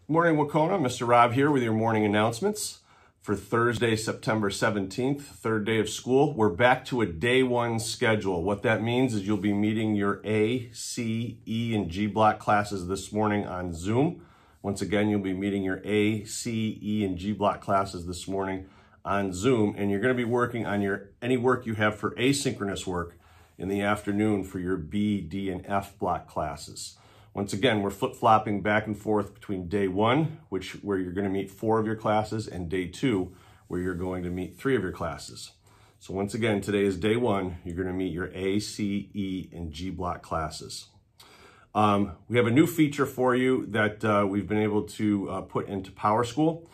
Good morning, Wahconah. Mr. Rob here with your morning announcents for Thursday, September 17th, third day of school. We're back to a day one schedule. What that means is you'll be meeting your A, C, E, and G block classes this morning on Zoom. Once again, you'll be meeting your A, C, E, and G block classes this morning on Zoom, and you're going to be working on any work you have for asynchronous work in the afternoon for your B, D, and F block classes. Once again, we're flip-flopping back and forth between day one, where you're going to meet 4 of your classes, and day 2, where you're going to meet 3 of your classes. So once again, today is day 1. You're going to meet your A, C, E, and G block classes. We have a new feature for you that we've been able to put into PowerSchool.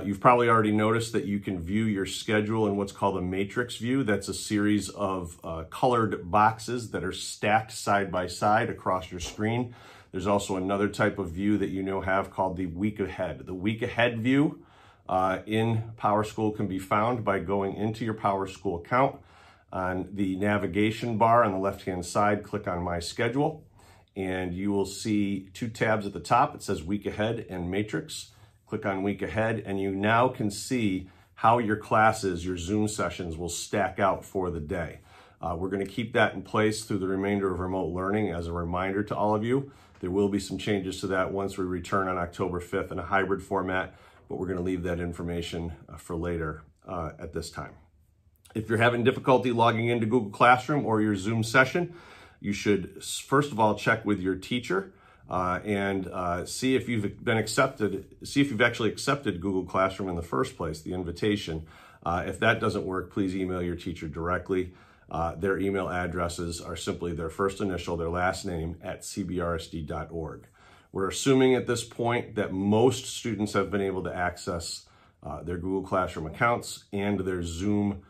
You've probably already noticed that you can view your schedule in what's called a matrix view. That's a series of colored boxes that are stacked side by side across your screen. There's also another type of view that you now have called the week ahead. The week ahead view in PowerSchool can be found by going into your PowerSchool account. On the navigation bar on the left-hand side, click on My Schedule, and you will see 2 tabs at the top. It says Week Ahead and Matrix. Click on Week Ahead, and you now can see how your classes, your Zoom sessions, will stack out for the day. We're going to keep that in place through the remainder of remote learning as a reminder to all of you. There will be some changes to that once we return on October 5th in a hybrid format, but we're going to leave that information for later at this time. If you're having difficulty logging into Google Classroom or your Zoom session, you should first of all check with your teacher and see if you've been accepted, see if you've actually accepted Google Classroom in the first place, the invitation. If that doesn't work, please email your teacher directly. Their email addresses are simply their first initial, their last name, @cbrsd.org. We're assuming at this point that most students have been able to access their Google Classroom accounts and their Zoom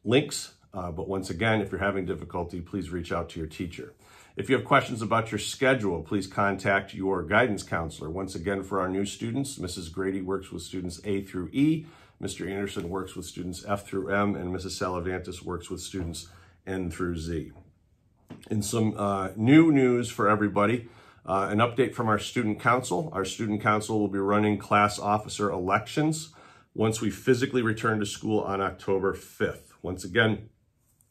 links. But once again, if you're having difficulty, please reach out to your teacher. If you have questions about your schedule, please contact your guidance counselor. Once again, for our new students, Mrs. Grady works with students A through E, Mr. Anderson works with students F through M, and Mrs. Salavantis works with students N through Z. And some new news for everybody, an update from our student council. Our student council will be running class officer elections once we physically return to school on October 5th. Once again,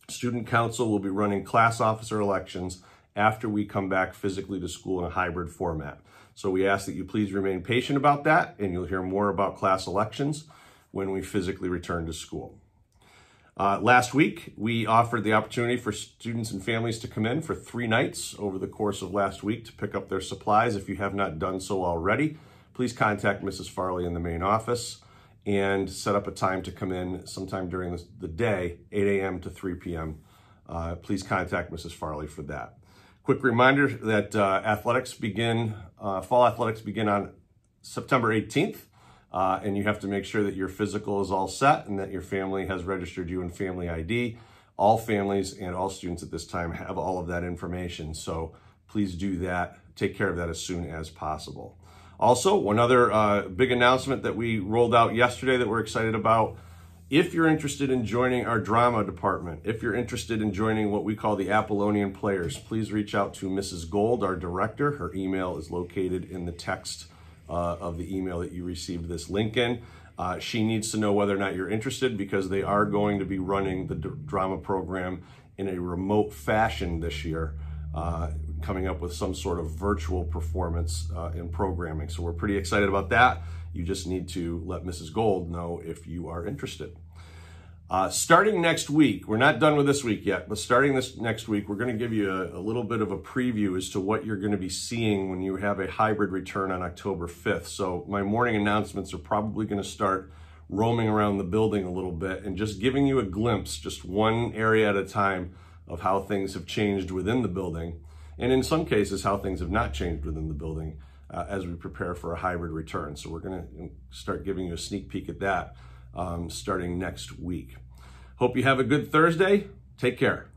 student council will be running class officer elections after we come back physically to school in a hybrid format. So we ask that you please remain patient about that, and you'll hear more about class elections when we physically return to school. Last week, we offered the opportunity for students and families to come in for 3 nights over the course of last week to pick up their supplies. If you have not done so already, please contact Mrs. Farley in the main office and set up a time to come in sometime during the day, 8 a.m. to 3 p.m. Please contact Mrs. Farley for that. Quick reminder that fall athletics begin on September 18th. And you have to make sure that your physical is all set and that your family has registered you in Family ID. All families and all students at this time have all of that information. So please do that. Take care of that as soon as possible. Also, one other big announcement that we rolled out yesterday that we're excited about. If you're interested in joining our drama department, if you're interested in joining what we call the Apollonian Players, please reach out to Mrs. Gold, our director. Her email is located in the text of the email that you received this link in. She needs to know whether or not you're interested, because they are going to be running the drama program in a remote fashion this year, coming up with some sort of virtual performance in programming. So we're pretty excited about that. You just need to let Mrs. Gold know if you are interested. Starting next week, we're not done with this week yet, but starting this next week, we're going to give you a little bit of a preview as to what you're going to be seeing when you have a hybrid return on October 5th. So my morning announcements are probably going to start roaming around the building a little bit and just giving you a glimpse, just one area at a time, of how things have changed within the building, and in some cases, how things have not changed within the building as we prepare for a hybrid return. So we're going to start giving you a sneak peek at that starting next week. Hope you have a good Thursday. Take care.